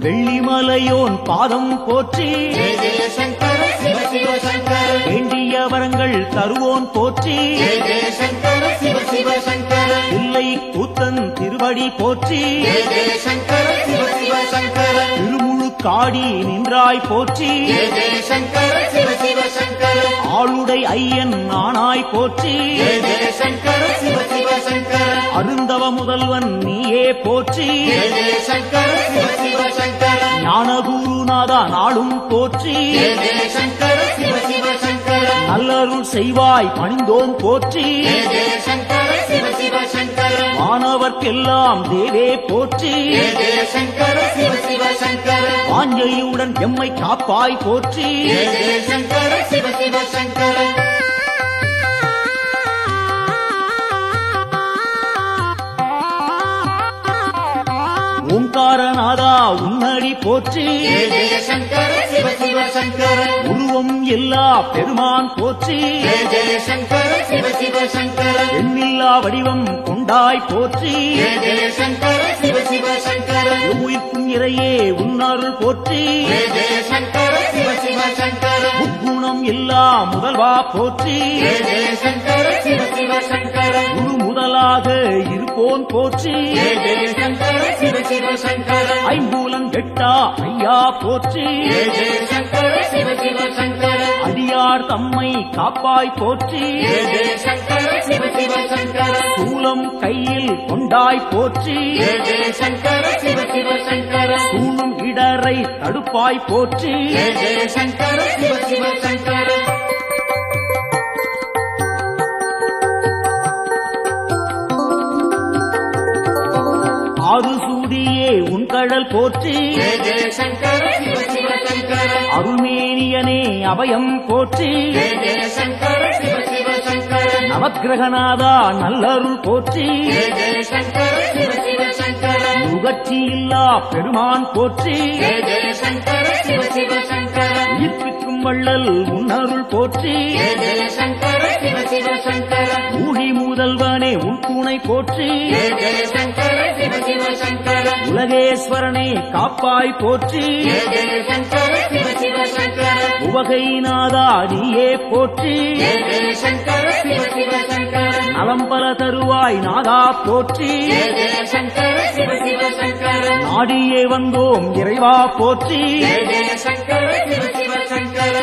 வெள்ளிமலையோன் பாதம் போற்றி ஜெய ஜெய சங்கர சிவ சிவ சங்கர வேண்டிய வரங்கள் தருவோன் போற்றி ஜெய ஜெய சங்கர சிவ சிவ சங்கர இல்லை கூத்தன் திருவடி போற்றி ஜெய ஜெய சங்கர சிவ சிவ சங்கர திருமுழுக்காடி நின்றாய் போற்றி ஜெய ஜெய சங்கர சிவ சிவ சங்கர ஆளுடை ஐயன் நானாய் போற்றி ஜெய ஜெய சங்கர சிவ சிவ சங்கர அருந்தவ முதல்வன் நீயே போற்றி ஜெய ஜெய சங்கர சிவ சிவ சங்கர ஞானகுருநாதா நாளும் போற்றி ஜெய ஜெய சங்கர சிவ சிவ சங்கர நல்லருள் செய்வாய் பணிந்தோம் போற்றி ஜெய ஜெய சங்கர சிவ சிவ சங்கர மாணவர்க்கெல்லாம் தேவே போற்றி ஜெய ஜெய சங்கர சிவ சிவ சங்கர வாஞ்சையுடன் எம்மை காப்பாய் போற்றி ஜெய ஜெய சங்கர சிவ சிவ சங்கர ஓங்காரநாதா உன்னடி போற்றி ஜெய ஜெய சங்கர சிவ சிவ சங்கர உருவம் எல்லா பெருமான் போற்றி ஜெய ஜெய சங்கர சிவ சிவ சங்கர எண்ணில்லா வடிவம் கொண்டாய் போற்றி ஜெய ஜெய சங்கர சிவ சிவ சங்கர உயிர்க்கும் இறையே உன்னருள் போற்றி ஜெய ஜெய சங்கர சிவ சிவ சங்கர முக்குணம் எல்லா முதல்வா போற்றி ஜெய ஜெய சங்கர சிவ சிவ சங்கர குரு முதலாக இருப்போன் போற்றி ஜெய ஜெய சங்கர சிவ சிவ சங்கர ஐம்பூலம் எட்டா ஐயா போற்றி ஜெய ஜெய சங்கர சிவ சிவ சங்கர அடியார் தம்மை காப்பாய் போற்றி ஜெய ஜெய சங்கர சிவ சிவ சங்கர சூலம் கையில் கொண்டாய் போற்றி ஜெய ஜெய சங்கர சிவ சிவ சங்கர சூழும் இடரை தடுப்பாய் போற்றி ஜெய ஜெய சங்கர சிவ சிவ சங்கர ஆறு சூடியே உன் கடல் போற்றி ஜெய ஜெய சங்கர சிவ சிவ சங்கர அருள்மேனியனே அபயம் போற்றி ஜெய ஜெய சங்கர சிவ சிவ சங்கர நவக்கிரகநாதா நல்லருள் போற்றி ஜெய ஜெய சங்கர சிவ சிவ சங்கர முகர்ச்சி இல்லா பெருமான் போற்றி ஜெய ஜெய சங்கர சிவ சிவ சங்கர உயிர்ப்பிக்கும் வள்ளல் உன்னருள் போற்றி ஜெய ஜெய சங்கர சிவ சிவ சங்கர ஊழி முதல்வனே உன் துணை போற்றி ஜெய ஜெய சங்கர சிவ சிவ சங்கர உலகேஸ்வரனே காப்பாய் போற்றி ஜெய ஜெய சங்கர சிவ சிவ சங்கர உவகைநாதா நீயே போற்றி ஜெய ஜெய சங்கர சிவ சிவ சங்கர நலம்பல தருவாய் நாதா போற்றி ஜெய ஜெய சங்கர சிவ சிவ சங்கர நாடியே வந்தோம் இறைவா போற்றி ஜெய ஜெய சங்கர சிவ சிவ சங்கர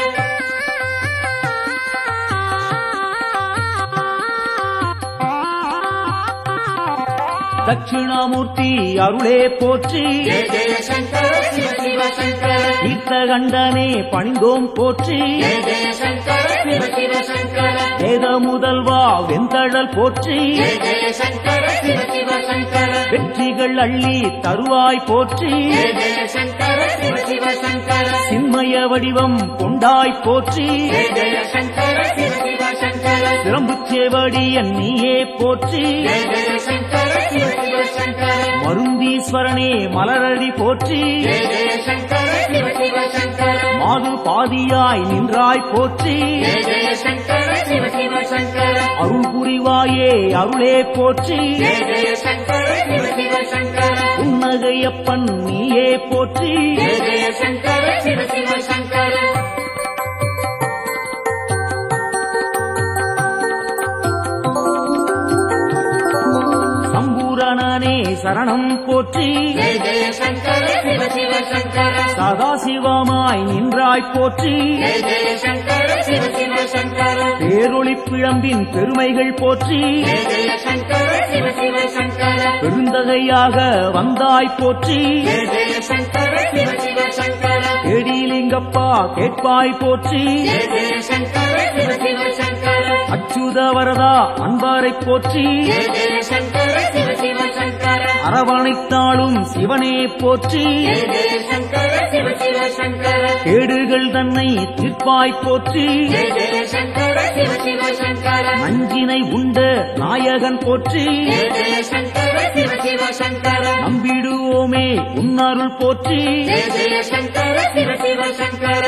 தட்சிணாமூர்த்தி அருளே போற்றி ஜெய ஜெய சங்கர சிவ சிவ சங்கர தீர்த்தகண்டனே பணிந்தோம் போற்றி ஜெய ஜெய சங்கர சிவ சிவ சங்கர வேத முதல்வா வெந்தழல் போற்றி ஜெய ஜெய சங்கர சிவ சிவ சங்கர வெற்றிகள் அள்ளி தருவாய் போற்றி ஜெய ஜெய சங்கர சிவ சிவ சங்கர சின்மய வடிவம் கொண்டாய் போற்றி ஜெய ஜெய சங்கர சிவ சிவ சங்கர சிரம்புச்சேவடியன் நீயே போற்றி ஜெய ஜெய சங்கர சிவ சிவ சங்கர மருந்தீஸ்வரனே மலரடி போற்றி ஜெய ஜெய சங்கர சிவ சிவ சங்கர மாது பாதியாய் நின்றாய் போற்றி ஜெய ஜெய சங்கர சிவ சிவ சங்கர அருள் புரிவாயே அருளே போற்றி ஜெய ஜெய சங்கர சிவ சிவ சங்கர புன்னகையப்பன் நீயே போற்றி ஜெய ஜெய சங்கர சிவ சிவ சங்கர சம்பூரணனே சரணம் போற்றி ஜெய ஜெய சங்கர சிவ சிவ சங்கர சதாசிவமாய் நின்றாய் போற்றி ஜெய ஜெய சங்கர சிவ சிவ சங்கர பேரொளி பிழம்பின் பெருமைகள் போற்றி ஜெய ஜெய சங்கர சிவ சிவ சங்கர பெருந்தகையாக வந்தாய் போற்றி ஜெய ஜெய சங்கர சிவ சிவ சங்கர கேடிலிங்கப்பா கேட்பாய் போற்றி ஜெய ஜெய சங்கர சிவ சிவ சங்கர அச்சுத வரதா அன்பாரை போற்றி ஜெய ஜெய சங்கர சிவ சிவ சங்கர அரவணைத்தாளும் சிவனே போற்றி ஜெய ஜெய சங்கர சிவ சிவ சங்கர கேடுகள் தன்னை தீர்ப்பாய் போற்றி ஜெய ஜெய சங்கர சிவ சிவ சங்கர நஞ்சினை உண்ட நாயகன் போற்றி ஜெய ஜெய சங்கர சிவ சிவ சங்கர நம்பிடுவோமே உன்னருள் போற்றி ஜெய ஜெய சங்கர சிவ சிவ சங்கர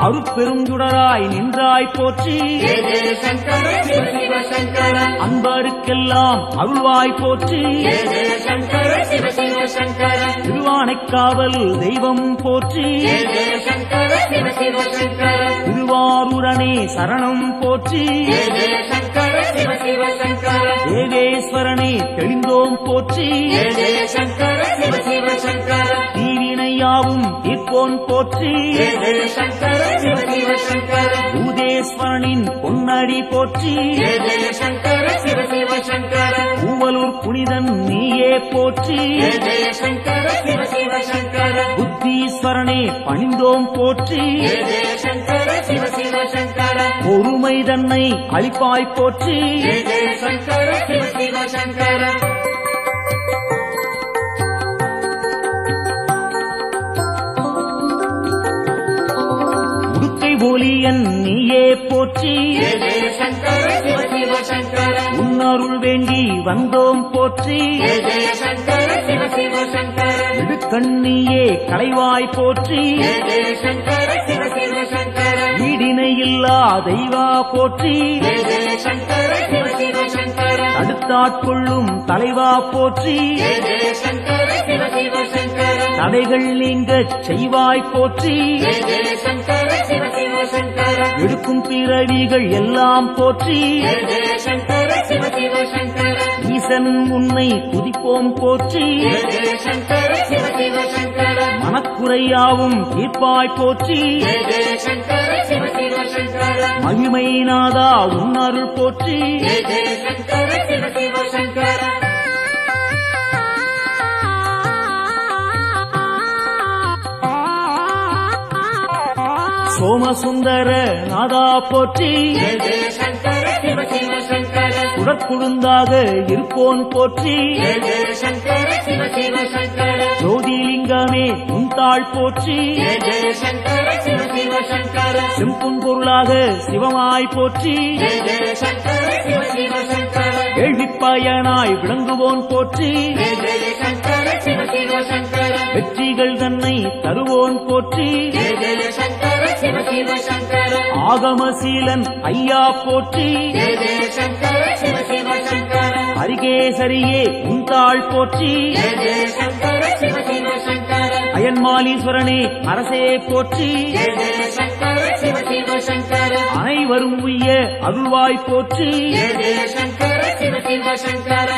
அருட்பெருஞ்சுடராய் நின்றாய் போற்றி ஜெய ஜெய சங்கர சிவ சிவ சங்கர அன்பருக்கெல்லாம் அருள்வாய் போற்றி ஜெய ஜெய சங்கர சிவ சிவ சங்கர திருவானைக்காவல் தெய்வம் போற்றி ஜெய ஜெய சங்கர சிவ சிவ சங்கர திருவாரூரணே சரணம் போற்றி ஜெய ஜெய சங்கர சிவ சிவ சங்கர தேவேஸ்வரனே தெளிந்தோம் போற்றி ஜெய ஜெய சங்கர சிவ சிவ சங்கர தீவினையாவும் தீர்ப்போன் போற்றி ஜெய ஜெய சங்கர சிவ சிவ சங்கர பூதேஸ்வரனின் பொன்னடி போற்றி ஜெய ஜெய சங்கர சிவ சிவ சங்கர பூவலூர் புனிதன் நீயே போற்றி ஜெய ஜெய சங்கர சிவ சிவ சங்கர புத்தீஸ்வரனே பணிந்தோம் போற்றி ஜெய ஜெய சங்கர சிவ சிவ சங்கர பொறுமை தன்னை அளிப்பாய் போற்றி ஜெய ஜெய சங்கர சிவ சிவ சங்கர உடுக்கை ஒளியன் நீயே போற்றி ஜெய ஜெய சங்கர சிவ சிவ சங்கர உன்னருள் வேண்டி வந்தோம் போற்றி ஜெய ஜெய சங்கர சிவ சிவ சங்கர விடுக்கண்ணியே களைவாய் போற்றி ஜெய ஜெய சங்கர சிவ சிவ சங்கர ஈடினை இல்லா தெய்வா போற்றி ஜெய ஜெய சங்கர சிவ சிவ சங்கர தடுத்தாட்கொள்ளும் தலைவா போற்றி ஜெய ஜெய சங்கர சிவ சிவ சங்கர தடைகள் நீங்கச் செய்வாய் போற்றி ஜெய ஜெய சங்கர சிவ சிவ சங்கர எடுக்கும் பிறவிகள் எல்லாம் போற்றி ஜெய ஜெய சங்கர சிவ சிவ சங்கர ஈசன் உன்னை துதிப்போம் போற்றி ஜெய ஜெய சங்கர சிவ சிவ சங்கர மனக்குறையாவும் தீர்ப்பாய் போற்றி ஜெய ஜெய சங்கர சிவ சிவ சங்கர மகிமை நாதா உன்னருள் போற்றி ஜெய ஜெய சங்கர சிவ சிவ சங்கர சோமசுந்தர நாதா போற்றி ஜெய ஜெய சங்கர சிவ சிவ சங்கர உடற்குழுந்தாக இருப்போன் போற்றி ஜெய ஜெய சங்கர சிவ சிவ சங்கர ஜோதிலிங்கமே உந்தாள் போற்றி ஜெய ஜெய சங்கர சிவ சிவ சங்கர செம்பும் பொருளாக சிவமாய் போற்றி ஜெய ஜெய சங்கர சிவ சிவ சங்கர கேள்விப்பயனாய் விளங்குவோன் போற்றி ஜெய ஜெய சங்கர சிவ சிவ சங்கர வெற்றிகள் தன்னை தருவோன் போற்றி ஜெய ஜெய சங்கர சிவ சிவ சங்கர ஆகமசீலன் ஐயா போற்றி ஜெய ஜெய சங்கர சிவ சிவ சங்கர அரிகேசரியே உந்தாள் போற்றி ஜெய ஜெய சங்கர சிவ சிவ சங்கர அயன்மாலீஸ்வரனே அரசே போற்றி ஜெய ஜெய சங்கர சிவ சிவ சங்கர அனைவரும் உய்ய அருள்வாய் போற்றி ஜெய ஜெய சங்கர சிவ சிவ சங்கர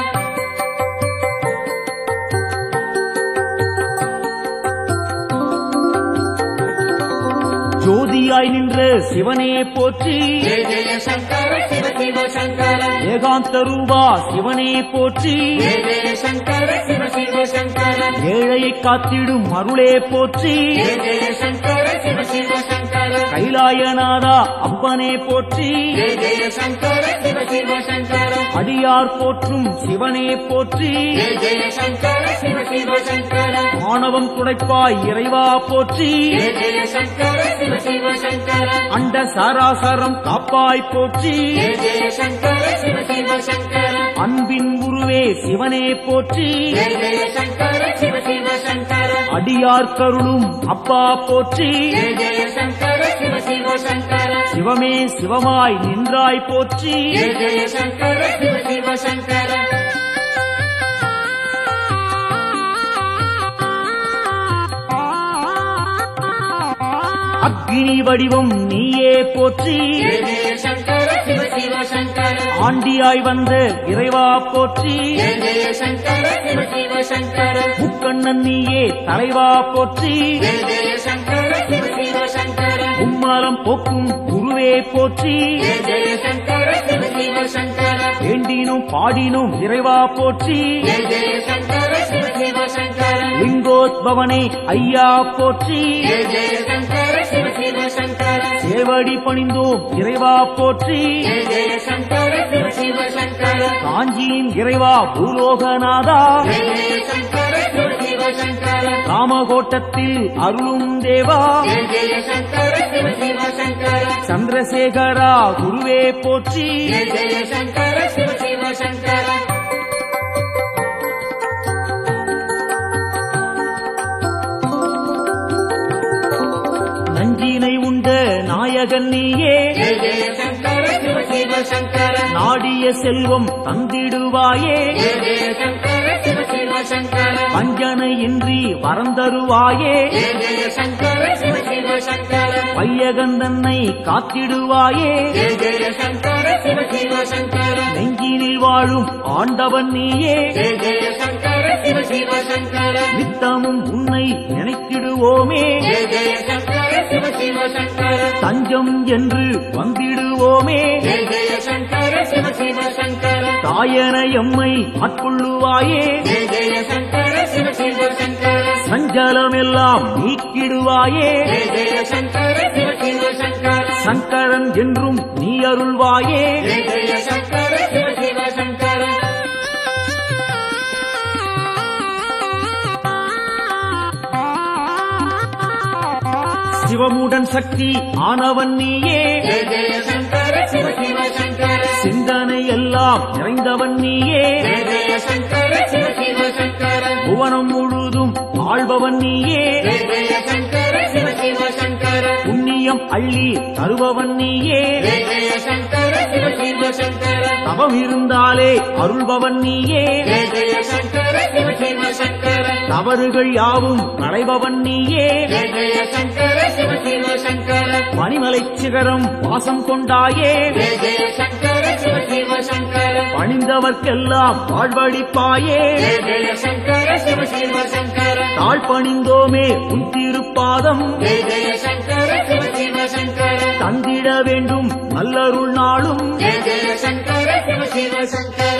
ஜோதியாய் நின்ற சிவனே போற்றி ஜெய ஜெய சங்கர சிவ சிவ சங்கர ஏகாந்த ரூபா சிவனே போற்றி ஜெய ஜெய சங்கர சிவ சிவ சங்கர ஏழையை காத்திடும் அருளே போற்றி ஜெய ஜெய சங்கர சிவ சிவ சங்கர கைலாயநாதா அப்பனே போற்றி ஜெய ஜெய சங்கர சிவ சிவ சங்கர அடியார் போற்றும் சிவனே போற்றி ஜெய ஜெய சங்கர சிவ சிவ சங்கர ஆணவம் துடைப்பாய் இறைவா போற்றி ஜெய ஜெய சங்கர சிவ சிவ சங்கர அண்ட சாராசரம் காப்பாய் போற்றி ஜெய ஜெய சங்கர சிவ சிவ சங்கர அன்பின் உருவே சிவனே போற்றி ஜெய ஜெய சங்கர சிவ சிவ சங்கர அடியார் கருளும் அப்பா போற்றி ஜெய ஜெய சங்கர சிவ சிவ சங்கர சிவமே சிவமாய் நின்றாய் போற்றி ஜெய ஜெய சங்கர சிவ சிவ சங்கர அக்னி வடிவம் நீயே போற்றி ஜெய ஜெய சங்கர சிவ சிவ சங்கர ஆண்டியாய் வந்த இறைவா போற்றி ஜெய ஜெய சங்கர சிவ சிவ சங்கர முக்கண்ணன் நீயே தலைவா போற்றி ஜெய ஜெய சங்கர சிவ சிவ சங்கர உம்மலம் போக்கும் குருவே போற்றி ஜெய ஜெய சங்கர சிவ சிவ சங்கர வேண்டினும் பாடினும் இறைவா போற்றி ஜெய ஜெய சங்கர சிவ சிவ சங்கர லிங்கோத்பவனே ஐயா போற்றி ஜெய ஜெய சங்கர சிவ சிவ சங்கர சேவடி பணிந்தோம் இறைவா போற்றி ஜெய ஜெய சங்கர சிவ சிவ சங்கர காஞ்சியின் இறைவா பூலோகநாதா ஜெய ஜெய சங்கர சிவ சிவ சங்கர ராமகோட்டத்தில் அருளும் தேவா ஜெய ஜெய சங்கர சிவ சிவ சங்கர சந்திரசேகரா குருவே போற்றி ஜெய ஜெய சங்கர சிவ சிவ சங்கர நஞ்சினை உண்ட நாயகன் நீயே ஜெய ஜெய சங்கர சிவ சிவ சங்கர நாடிய செல்வம் தந்திடுவாயே ஜெய ஜெய சங்கர சிவ சிவ சங்கர வஞ்சனையின்றி வரம் தருவாயே ஜெய ஜெய சங்கர சிவ சிவ சங்கர வையகன் தன்னை காத்திடுவாயே ஜெய ஜெய சங்கர சிவ சிவ சங்கர நெஞ்சினில் வாழும் ஆண்டவன் நீயே ஜெய ஜெய சங்கர சிவ சிவ சங்கர நித்தமும் உன்னை நினைத்திடுவோமே ஜெய ஜெய சங்கர சிவ சிவ சங்கர தஞ்சம் என்று வந்திடுவோமே ஜெய ஜெய சங்கர சிவ சிவ சங்கர தாயன எம்மை ஆட்கொள்ளுவாயே ஜெய ஜெய சங்கர சிவ சிவ சங்கர சஞ்சலமெல்லாம் நீக்கிடுவாயே ஜெய ஜெய சங்கர சிவ சிவ சங்கர சங்கரன் என்றும் நீ அருள்வாயே ஜெய ஜெய சங்கர சிவ சிவ சங்கர சிவமுடன் சக்தி ஆனவன் நீயே ஜெய ஜெய சங்கர சிவ சிவ சங்கர சிந்தனை எல்லாம் நிறைந்தவன் நீயே ஜெய ஜெய சங்கர சிவ சிவ சங்கர புவனம் முழுதும் ஆள்பவன் நீயே ஜெய ஜெய சங்கர சிவ சிவ சங்கர புண்ணியம் அள்ளி தருபவன் நீயே ஜெய ஜெய சங்கர சிவ சிவ சங்கர தவம் இருந்தாலே அருள்பவன் நீயே ஜெய ஜெய சங்கர சிவ சிவ சங்கர தவறுகள் யாவும் களைபவன் நீயே ஜெய ஜெய சங்கர சிவ சிவ சங்கர பனிமலை சிகரம் வாசம் கொண்டாயே ஜெய ஜெய சங்கர சிவ சிவ சங்கர பணிந்தவர்க்கெல்லாம் வாழ்வழிப்பாயே ஜெய ஜெய சங்கர சிவ சிவ சங்கர தாழ் பணிந்தோமே உன் திருப்பாதம் ஜெய ஜெய சங்கர சிவ சிவ சங்கர தந்திட வேண்டும் நல்லருள் நாளும் ஜெய ஜெய சங்கர சிவ சிவ சங்கர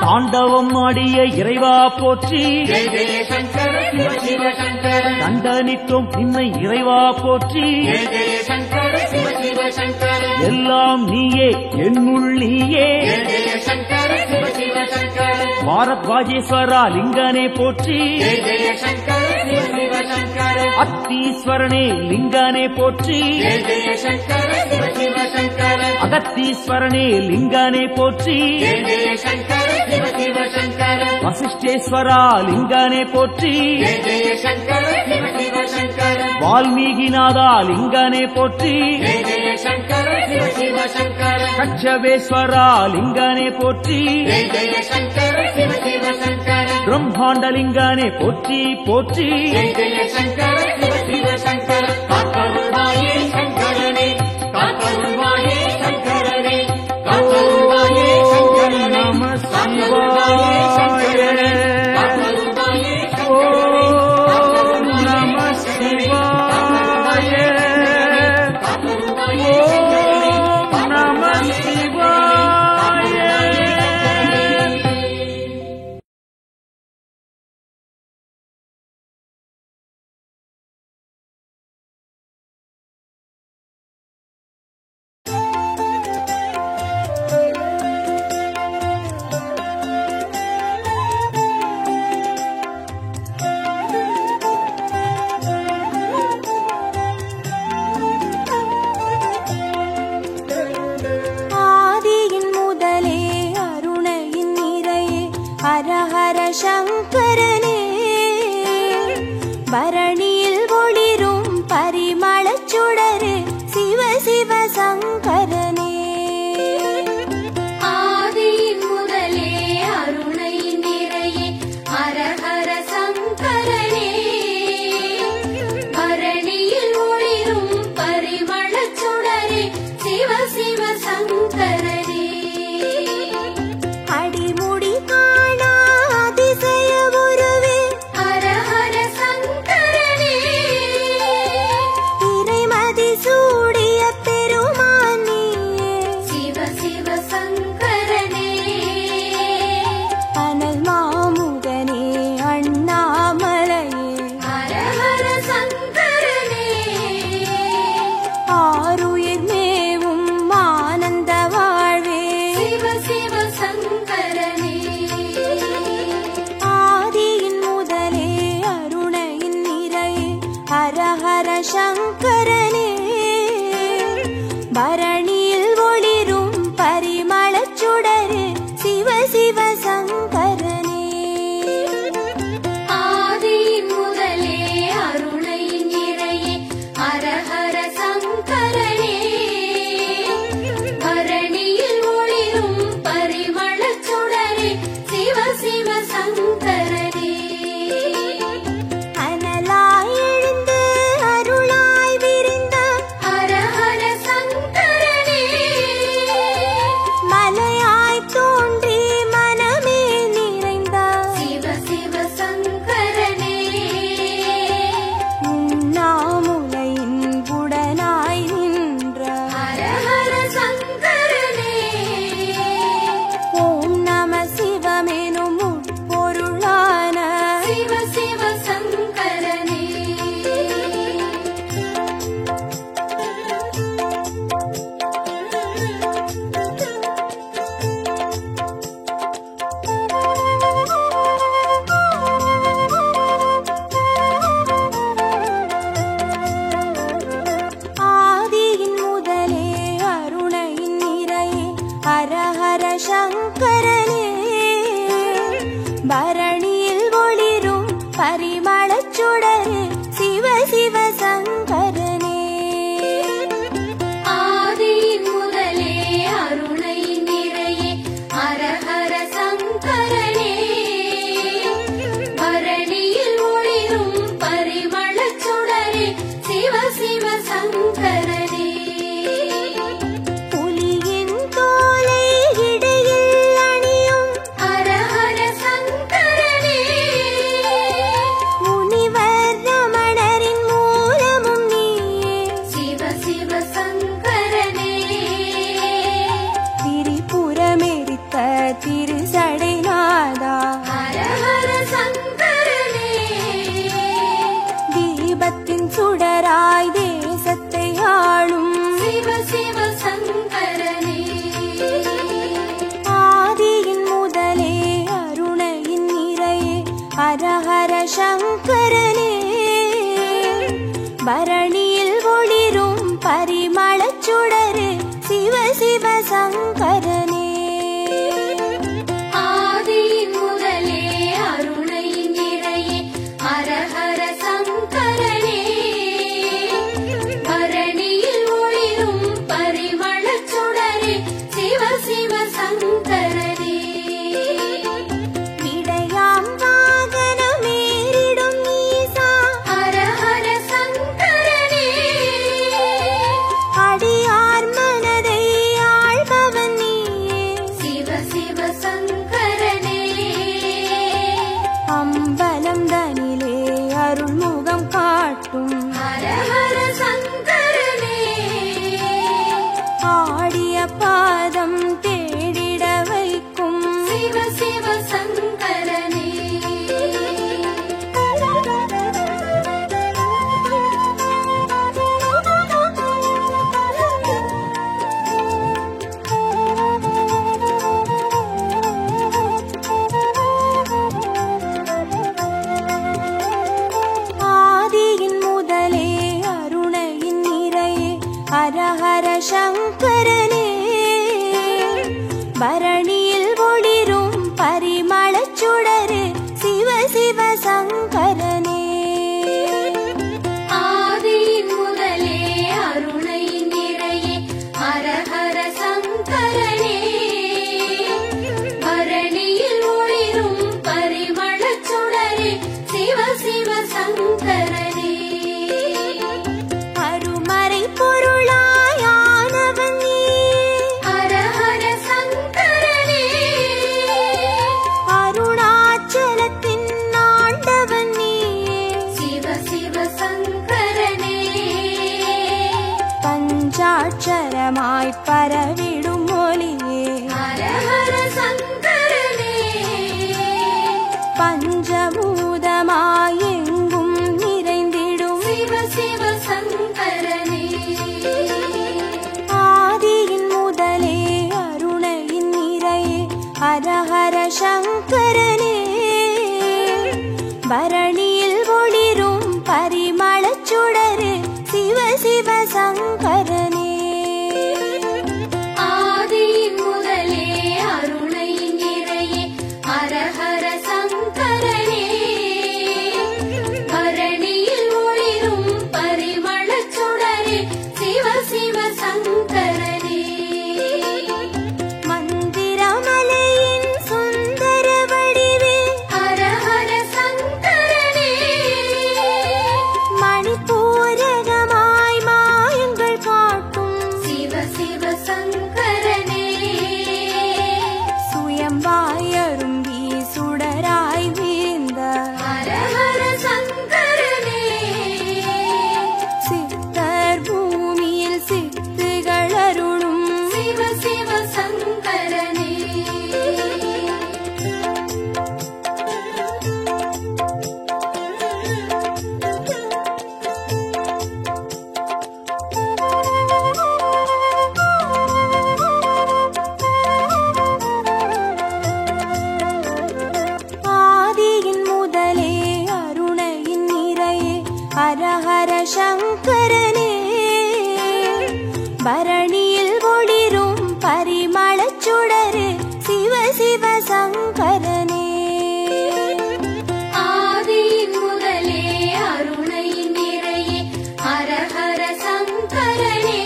தாண்டவம் ஆடிய இறைவா போற்றி ஜெய ஜெய சங்கர சிவ சிவ சங்கர தண்டனித்தோம் நின்னை இறைவா போற்றி ஜெய ஜெய சங்கர சிவ சிவ சங்கர எல்லாம் நீயே என்னுள் நீயே ஜெய ஜெய சங்கர சிவ சிவ சங்கர பாரத்வாஜேஸ்வரா லிங்கனே போற்றி ஜெய ஜெய சங்கர சிவ சிவ சங்கர அத்தீஸ்வரனே லிங்கனே போற்றி ஜெய ஜெய சங்கர சிவ சிவ சங்கர அகத்தீஸ்வரனே லிங்கனே போற்றி ஜெய ஜெய சங்கர சிவ சிவ சங்கர வசிஷ்டேஸ்வரா லிங்கனே போற்றி ஜெய ஜெய சங்கர சிவ சிவ சங்கர வால்மீகிநாதா லிங்கனே போற்றி ஜெய ஜெய சங்கர சிவ சிவ சங்கர கச்சவேஸ்வரா லிங்கனே போற்றி ஜெய ஜெய சங்கர சிவ சிவ சங்கர பிரம்மாண்டலிங்கனே போற்றி போற்றி ஜெய ஜெய சங்கர சிவ சிவ சங்கர காத்தருள்வாயே சங்கரனே காத்தருள்வாயே சங்கரனே காத்தருள்வாயே சங்கரனே நம காத்தருள்வாயே சங்கரனே சிவாய காத்தருள்வாயே ஓம் நம சிவாய காத்தருள்வாயே ஓம் நம சிவாய ஆதியின் முதலே அருணையின் நிறையே ஹர ஹர சங்கரனே பரணியில் ஒளிரும் பரிமளச் சுடரே சிவ சிவ சங்கரனே ஆதியின் முதலே அருணையின் நிறையே ஹர ஹர சங்கரனே பரணியில் ஒளிரும் பரிமளச் சுடரே சிவ சிவ சங்கரனே அடிமுடி காணா அதிசய உருவே ஹர ஹர சங்கரனே இறைமதி சூடிய பெருமான் நீயே சிவ சிவ சங்கரனே அனல் மாமுகனே அண்ணாமலையே ஹர ஹர சங்கரனே ஆருயிர் மேவும் ஆனந்த வாழ்வே சிவ சிவ சங்கரனே ஆதியின் முதலே அருணையின் நிறையே ஹர ஹர சங்கரனே பரணியில் ஒளிரும் பரிமளச் சுடரே சிவ சிவ சங்கரனே சிவ சங்கரனே அனலாய் எழுந்து அருளாய் விரிந்த ஹர ஹர சங்கரனே மலையாய் தோன்றி மனமே நிறைந்த சிவ சிவ சங்கரனே உண்ணாமுலையின் உடனாய் நின்ற ஹர ஹர சங்கரனே ஓம் நம சிவமெனும் உட்பொருளான சிவ சிவ சங்கரனே ஆதியின் முதலே அருணையின் நிறையே ஹர ஹர சங்கரனே பரணியில் ஒளிரும் பரிமளச் சுடரே சிவ சிவ சங்கரனே ஆதியின் முதலே அருணை நிறையே ஹர ஹர சங்கரனே பரணியில் ஒளிரும் பரிமளச் சுடரே சிவ சிவ சங்கரனே புலியின் தோலை இடையில் அணியும் ஹர ஹர சங்கரனே முனிவர் ரமணரின் மூலமும் நீயே சிவ சிவ சங்கரனே திரிபுரமெரித்த திருசடைநாதா ஹர ஹர சங்கரனே தீபத்தின் சுடராய் தேசத்தை ஆளும் சிவ சிவ சங்கரனே ஆதியின் முதலே அருணையின் நிறையே ஹர ஹர சங்கரனே பரணியில் ஒளிரும் பரிமளச் சுடரே சிவ சிவ சங்கரனே ஆதியின் முதலே அருணை நிறையே ஹர ஹர சங்கரனே பரணியில் ஒளிரும் பரிமளச் சுடரே சிவ சிவ சங்கரனே விடையாம் வாகனமேறிடும் ஈசா ஹர ஹர சங்கரனே அடியார் மனதை ஆள்பவன் நீயே சிவ சிவ சங்கரனே அம்பலம் தனிலே அருள்முகம் காட்டும் ஹர ஹர சங்கரனே ஆடிய பாதம் தேடிட வைக்கும் சிவ சிவ சங்கரனே ஆதியின் முதலே அருணையின் நிறையே ஹர ஹர சங்கரனே பரணியில் ஒளிரும் பரிமளச் சுடரே சிவ சிவ சங்கரனே ஆதியின் முதலே அருணை நிறையே ஹர ஹர சங்கரனே பரணியில் ஒளிரும் பரிமளச் சுடரே சிவ சிவ சங்கரனே அருமறை பொருளாயானவன் நீயே ஹர ஹர சங்கரனே அருணாச்சலத்தின் ஆண்டவன் நீயே சிவ சிவ சங்கரனே பஞ்சாட்சரமாய் பரவிடும் ஒளியே ஹர ஹர சங்கரனே பஞ்சபூதமாய் எங்கும் நிறைந்திடும் சிவ சிவ சங்கரனே ஆதியின் முதலே அருணையின் நிறையே ஹர ஹர சங்கரனே பரணியில் ஒளிரும் பரிமளச் சுடரே சிவ சிவ சங்கரனே ஆதியின் முதலே அருணை நிறையே ஹர ஹர சங்கரனே சங்கரனே பரணியில் ஒளிரும் பரிமளச் சுடரே சிவ சிவ சங்கரனே ஆதியின் முதலே அருணையின் நிறையே ஹர ஹர சங்கரனே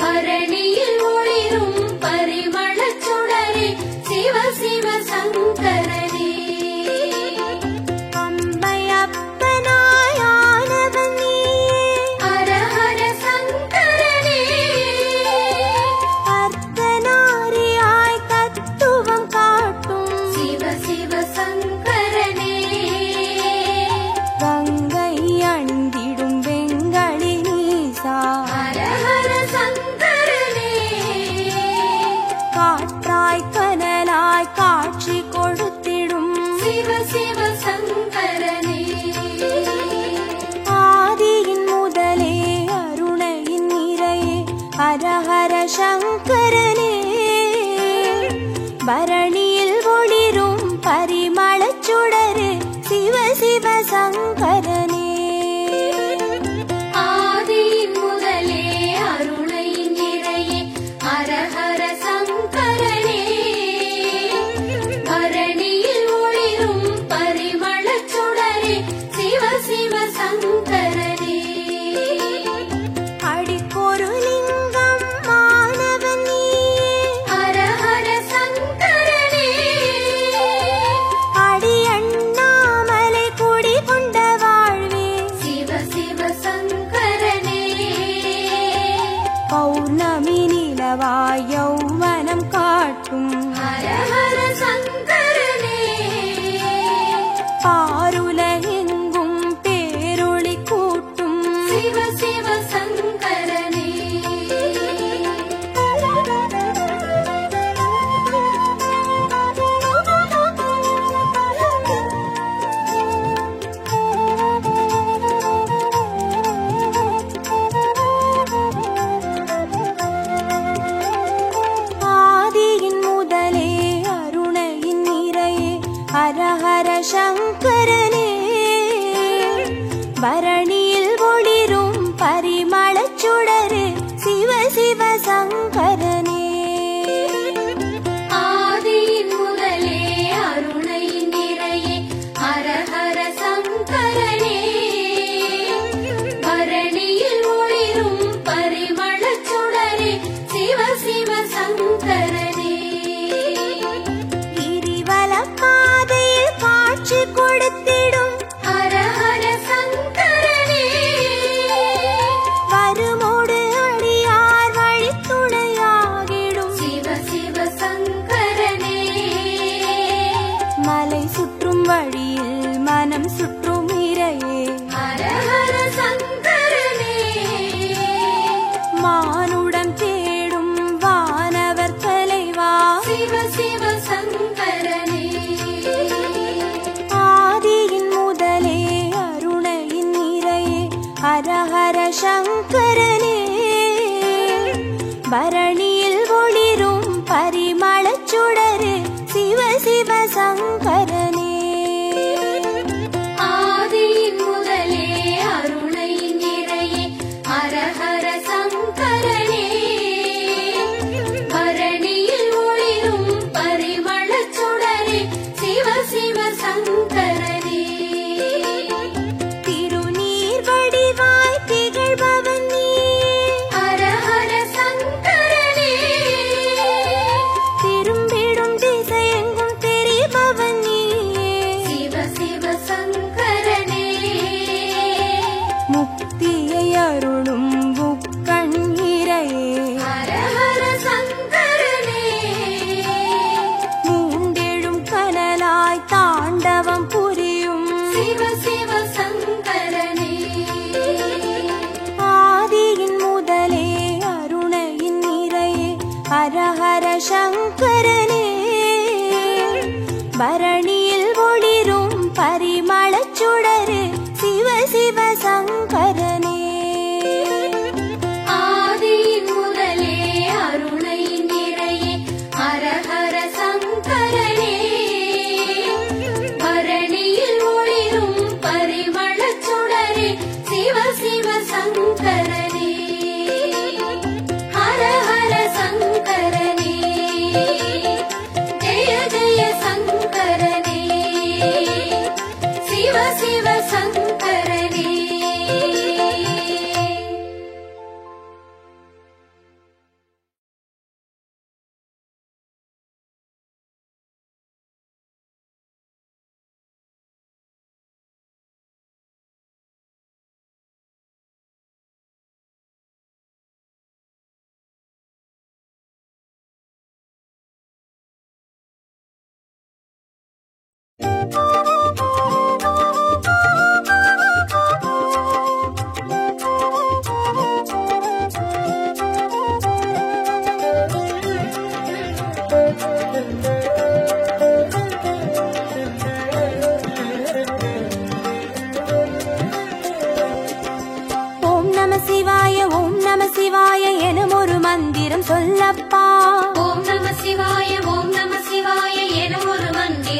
பரணியில் ஒளிரும் பரிமளச் சுடரே சிவ சிவ சங்கரனே அம்பையப்பனாயானவன் நீயே ஹர ஹர சங்கரனே அர்த்தநாரியாய் தத்துவம் காட்டும் சிவ சிவ சங்கரனே கங்கை அணிந்திடும் வெங்களி நீசா ஹர ஹர சங்கரனே காற்றாய் கனலாய் காட்சி கொடுத்திடும் சிவ சிவ சங்கரனே ஆதியின் முதலே அருணையின் நிறையே ஹர ஹர சங்கரனே பரணியில் ஒளிரும் பரிமளச் சுடரே சிவ சிவ சங்கரனே ஆதியின் முதலே அருணையின் நிறையே ஹர ஹர சங்கரனே பரணியில் ஒளிரும் பரிமளச் சுடரே சிவ சிவ சங்கரனே அடிக்கொரு லிங்கம் மாணவன் நீயே ஹர ஹர சங்கரனே அடி அண்ணாமலை குடி கொண்ட வாழ்வே சிவ சிவ சங்கரனே பௌர்ணமி நிலவாய் யௌவனம் காட்டும் ஹர ஹர சங்கரனே பாருலகெங்கும் பேரொளி கூட்டும் சிவ சிவ சங்கரனே ஆதியின் முதலே அருணையின் நிறையே ஹர ஹர சங்கரனே பரணியில் ஒளிரும் பரிமளச் சுடரே சிவ சிவ சங்கரனே ஆதியின் முதலே அருணையின் நிறையே ஹர ஹர சங்கரனே பரணியில் ஒளிரும் பரிமளச் சுடரே சிவ சிவ சங்கரனே கிரிவல பாதையில் காட்சி கொடுத்திடும் ஹர ஹர சங்கரனே வருமோடு அடியார் வழித்துணையாகிடும் சிவ சிவ சங்கரனே மலை சுற்றும் வழியில் மனம் சுற்றும் இறையே ஹர ஹர சங்கரனே மானுடம் தேடும் வானவர் தலைவா சிவ சிவ சங்கரனே ஆதியின் முதலே அருணையின் நிறையே ஹர ஹர சங்கரனே பரணியில் ஒளிரும் பரிமளச் சுடரே சிவ சிவ சங்கரனே ஆதியின் முதலே அருணையின் நிறையே ஹர ஹர சங்கரனே பரணியில் ஒளிரும் பரிமளச் சுடரே சிவ சிவ சங்கரனே திருநீர் வடிவாய் திகழ்பவன் நீயே ஹர ஹர சங்கரனே திரும்பிடும் திசையெங்கும் தெரிபவன் நீயே சிவ சிவ சங்கரனே முக்தியை அருளும் புக்கண் இறையே ஹர ஹர சங்கரனே மூண்டெழும் கனலாய் தாண்டவம் புரியும் சிவ சிவ சங்கரனே ஆதியின் முதலே அருணையின் நிறையே ஹர ஹர சங்கரனே பரணியில் ஒளிரும் பரிமளச் சுடரே சிவ சிவ சங்கரனே ஆதியின் முதலே அருணையின் நிறையே ஹர ஹர சங்கரனே பரணியில் ஒளிரும் பரிமளச் சுடரே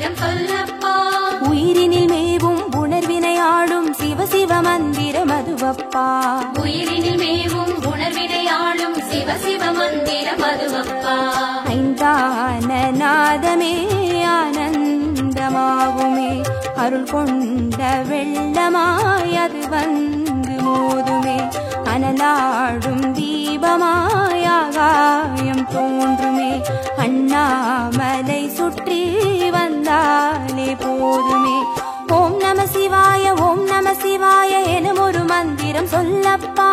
மந்திரம் சொல்லப்பா உயிரினில் மேவும் உணர்வினை ஆளும் சிவ சிவ மந்திரம் அதுவப்பா உயிரினில் மேவும் உணர்வினை ஆளும் சிவ சிவ மந்திரம் அதுவப்பா ஐந்தான நாதமே ஆனந்தமாகுமே அருள் கொண்ட வெள்ளமாய் அது வந்து மோதுமே அனலாடும் தீபமாய் ஆகாயம் தோன்றுமே அண்ணாமலை சுற்றி வந்தாலே போதுமே ஓம் நம சிவாய ஓம் நம சிவாய எனும் ஒரு மந்திரம் சொல்லப்பா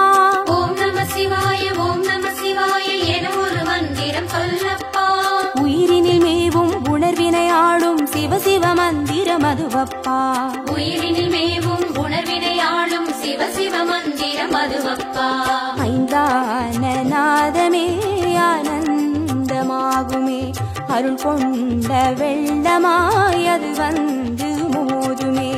ஓம் நம சிவாய ஓம் நம சிவாய என ஒரு மந்திரம் சொல்லப்பா உயிரினில் மேவும் உணர்வினை ஆளும் சிவ சிவ மந்திரம் அதுவப்பா உயிரினில் மேவும் உணர்வினை ஆளும் சிவ சிவ மந்திரம் அதுவப்பா ஐந்தான நாதமே ஆனந்தமாகுமே அருள் கொண்ட வெள்ளமாய் அது வந்து மோதுமே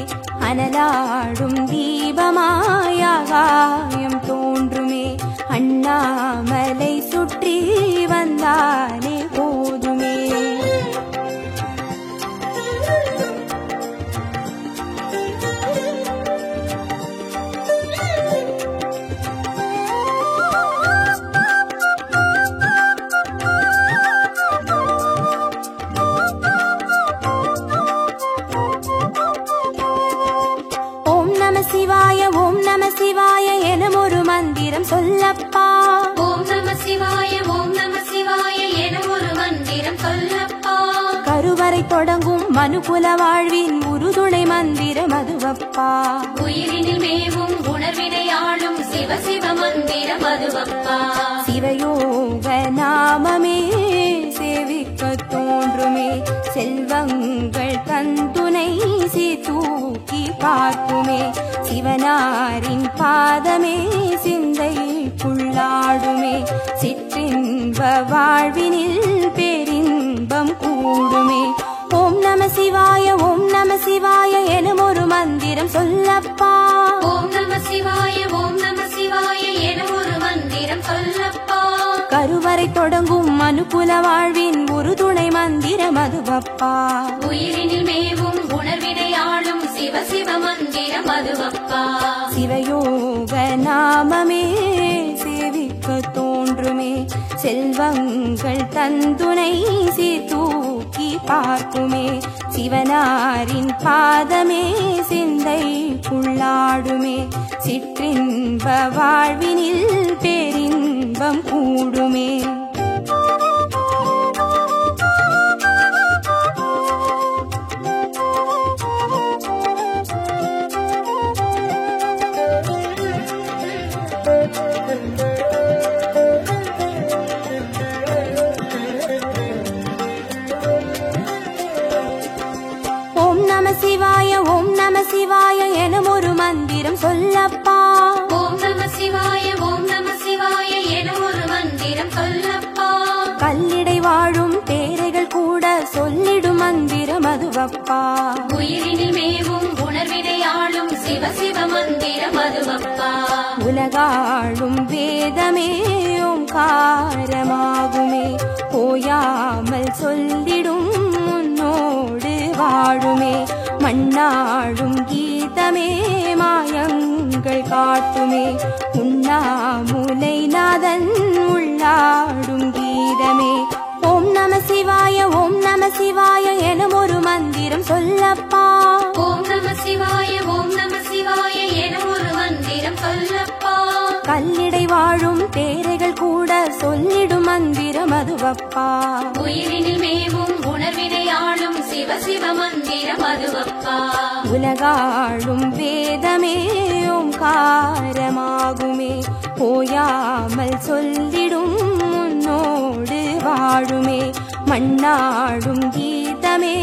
அனலாடும் தீபமாய் ஆகாயம் தோன்றுமே அண்ணாமலை சுற்றி வந்தாலே போதுமே ஓம் நம சிவாய ஓம் நம சிவாய எனும் ஒரு மந்திரம் சொல்லப்பா ஓம் நம சிவாய ஓம் நம சிவாய என ஒரு மந்திரம் சொல்லப்பா கருவறை தொடங்கும் மனுகுல வாழ்வின் உறுதுணை மந்திரம் அதுவப்பா உயிரினில் மேவும் உணர்வினை ஆளும் சிவ சிவ மந்திரம் அதுவப்பா சிவயோக நாமமே சேவிக்க தோன்றுமே செல்வங்கள் தந்துணை தூக்கி பார்க்குமே சிவனாரின் பாதமே சிந்தைக்குள்ளாடுமே சிற்றின்ப வாழ்வினில் பேரின்பம் கூடுமே ஓம் நம சிவாய ஓம் நம சிவாய எனும் ஒரு மந்திரம் சொல்லப்பா ஓம் நம சிவாய ஓம் நம சிவாய என ஒரு மந்திரம் சொல்லப்பா கருவறை தொடங்கும் மனுகுல வாழ்வின் உறுதுணை மந்திரம் அதுவப்பா உயிரினில் மேவும் உணர்வினை ஆளும் சிவ சிவ மந்திரம் அதுவப்பா சிவயோக நாமமே சேவிக்க தோன்றுமே செல்வங்கள் தந்துணை தூக்கி பார்க்குமே சிவனாரின் பாதமே சிந்தைக்குள்ளாடுமே சிற்றின்ப வாழ்வினில் பேரின்பம் கூடுமே ஓம் நம சிவாய ஓம் நம சிவாய எனும் ஒரு மந்திரம் சொல்லப்பா ஓம் நம சிவாய ஓம் நம சிவாய என ஒரு மந்திரம் சொல்லப்பா கல்லிடை வாழும் தேரைகள் கூட சொல்லிடும் மந்திரம் அதுவப்பா உயிரினில் மேவும் உணர்வினை ஆளும் சிவ சிவ மந்திரம் அதுவப்பா உலகாளும் வேதமே ஓங்காரமாகுமே ஓயாமல் சொல்லிடும் முன்னோடு வாழுமே மண்ணாடும் கீதமே மாயங்கள் காட்டுமே உண்ணாமுலை நாதன் உள்ளாடும் கீதமே ஓம் நம சிவாய ஓம் நம சிவாய எனும் ஒரு மந்திரம் சொல்லப்பா ஓம் நம சிவாய ஓம் நம சிவாய என ஒரு மந்திரம் சொல்லப்பா கல்லிடை வாழும் தேரைகள் கூட சொல்லிடும் மந்திரம் அதுவப்பா உயிரினில் மேவும் உணர்வினை ஆளும் சிவ சிவ மந்திரம் அதுவப்பா உலகாளும் வேதமே ஓங்காரமாகுமே ஓயாமல் சொல்லிடும் முன்னோடு வாழுமே மண்ணாடும் கீதமே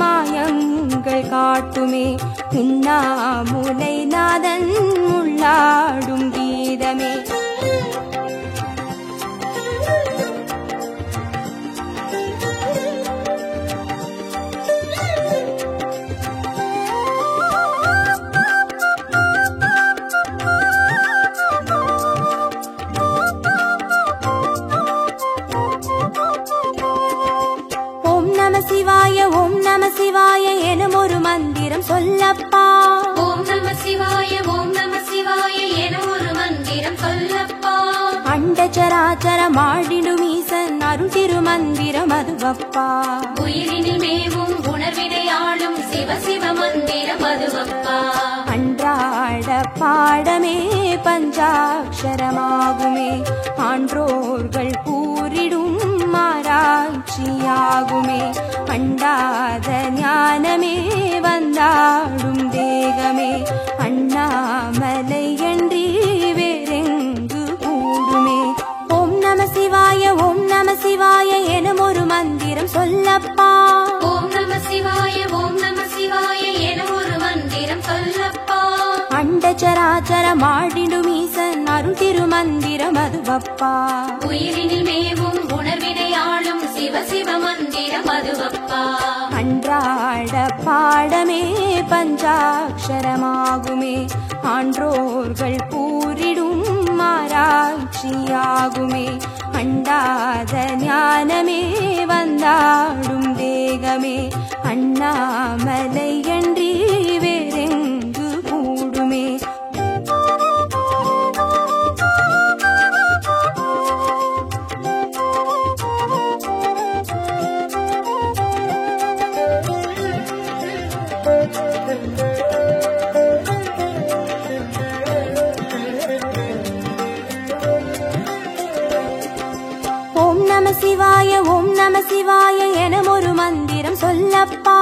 மாயங்கள் காட்டுமே உண்ணாமுலை நாதன் உள்ளாடும் கீதமே ஓம் நம சிவாய ஓம் நம சிவாய மந்திரம் சொல்லப்பா. ஓம் நம சிவாய ஓம் நம சிவாய என ஒரு மந்திரம் சொல்லப்பா. அண்டச்சராச்சரம் ஆடிடும் ஈசன் அருள் திருமந்திரம் அதுவப்பா. உயிரினில் மேவும் உணர்வினை ஆளும் சிவ சிவ மந்திரம் அதுவப்பா. அன்றாட பாடமே பஞ்சாட்சரமாகுமே, ஆன்றோர்கள் கூறிடும் ஆராய்ச்சியாகுமே. அண்டாத ஞானமே வந்தாடும் தேகமே, அண்ணாமலை அன்றி வேறெங்கு கூடுமே. ஓம் நம சிவாய ஓம் நம சிவாய எனும் ஒரு மந்திரம் சொல்லப்பா. ஓம் நம சிவாய ஓம் நம சிவாய என ஒரு மந்திரம் சொல்லப்பா. அண்டச்சராச்சரம் ஆடிடும் ஈசன் அருள் திருமந்திரம் அதுவப்பா. உயிரினில் மேவும் உணர்வினை ஆளும் சிவ சிவ மந்திரம் அதுவப்பா. அன்றாட பாடமே பஞ்சாட்சரமாகுமே, ஆன்றோர்கள் கூறிடும் ஆராய்ச்சியாகுமே. அண்டாத ஞானமே வந்தாடும் தேகமே, அண்ணாமலை அன்றி வேறெங்கு கூடுமே. ஓம் நம சிவாய ஓம் நம சிவாய எனும் ஒரு மந்திரம் சொல்லப்பா.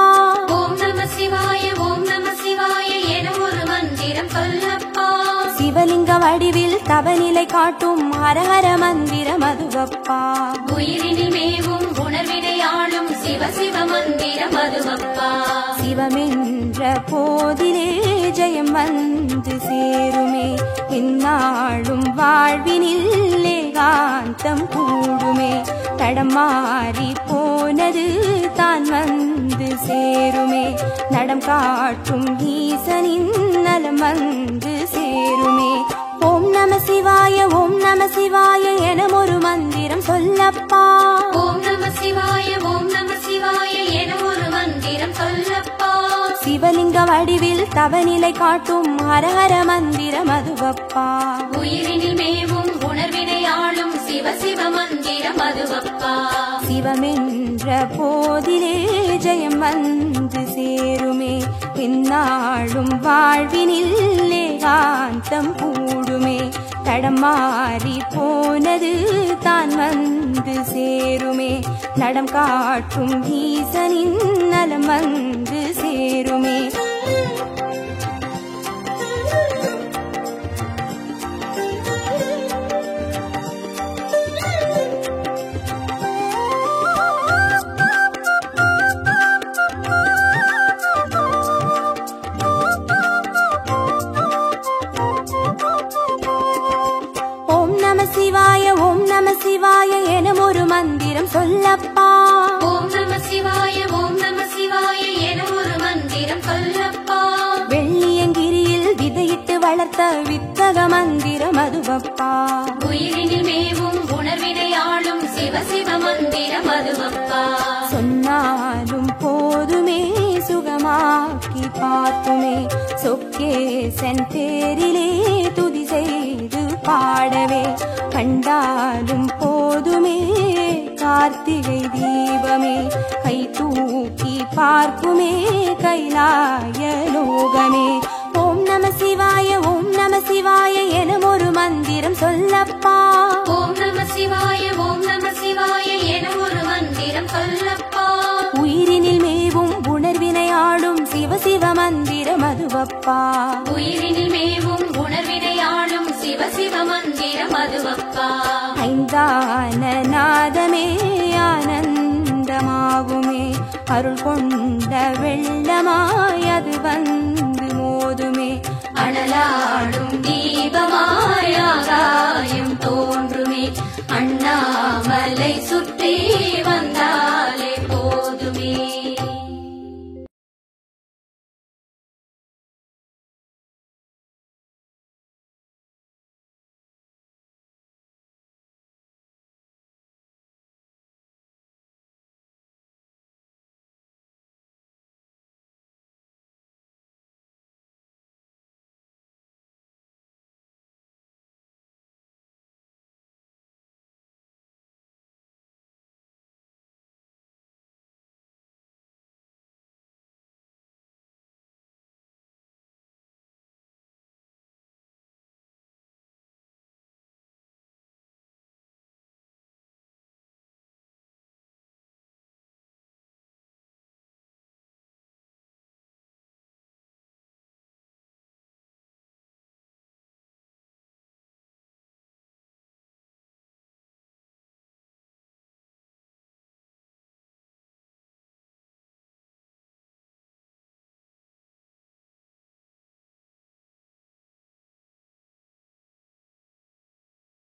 ஓம் நம சிவாய ஓம் நம சிவாய என ஒரு மந்திரம் சொல்லப்பா. சிவலிங்க வடிவில் தவநிலை காட்டும் ஹரஹர மந்திரம் அதுவப்பா. உயிரினில் மேவும் உணர்வினை ஆளும் சிவ சிவ மந்திரம் அதுவப்பா. சிவமென்ற போதிலே ஜெயம் வந்து சேருமே, இந்நாளும் வாழ்வினில் ஏகாந்தம் கூடுமே. தடம் மாறி போனது தான் வந்து சேருமே, நடம் காட்டும் ஈசனின் நலம் வந்து சேருமே. ஓம் நம சிவாய ஓம் நம சிவாய எனும் ஒரு மந்திரம் சொல்லப்பா. ஓம் நம சிவாய ஓம் நம சிவாய என ஒரு மந்திரம் சொல்லப்பா. சிவலிங்க வடிவில் தவநிலை காட்டும் ஹரஹர மந்திரம் அதுவப்பா. உயிரினில் மேவும் உணர்வினை ஆளும் சிவ சிவ மந்திரம் அதுவப்பா. சிவமென்ற போதிலே ஜெயம் வந்து சேருமே, இந்நாளும் வாழ்வினில் ஏகாந்தம் கூடுமே. தடம் மாறி போனது தான் வந்து சேருமே, நடம் காட்டும் ஈசனின் நலம் வந்து சேருமே. ஓம் நம சிவாய ஓம் நம சிவாய எனும் ஒரு மந்திரம் சொல்லப்பா. ஓம் நம சிவாய ஓம் நம சிவாய என ஒரு மந்திரம் சொல்லப்பா. வெள்ளியங்கிரியில் விதையிட்டு வளர்த்த வித்தக மந்திரம் அதுவப்பா. உயிரினில் மேவும் உணர்வினை ஆளும் சிவ சிவ மந்திரம் அதுவப்பா. சொன்னாலும் போதுமே சுகமாக்கி பார்த்துமே, சொக்கேசன் பேரிலே துதி செய்து பாடவே. கண்டாலும் போதுமே கார்த்திகை தீபமே, கை தூக்கி பார்க்குமே கைலாய லோகமே. ஓம் நம சிவாய ஓம் நம சிவாய எனும் ஒரு மந்திரம் சொல்லப்பா. ஓம் நம சிவாய ஓம் நம சிவாய என ஒரு மந்திரம் சொல்லப்பா. உயிரினில் மேவும் உணர்வினை ஆளும் சிவ சிவ மந்திரம் அதுவப்பா. உயிரினில் மேவும் உணர்வினை ஆளும் சிவ சிவ மந்திரம் அதுவப்பா. ஐந்தான நாதமே ஆனந்தமாகுமே, அருள் கொண்ட வெள்ளமாய் அது வந்து மோதுமே. அனலா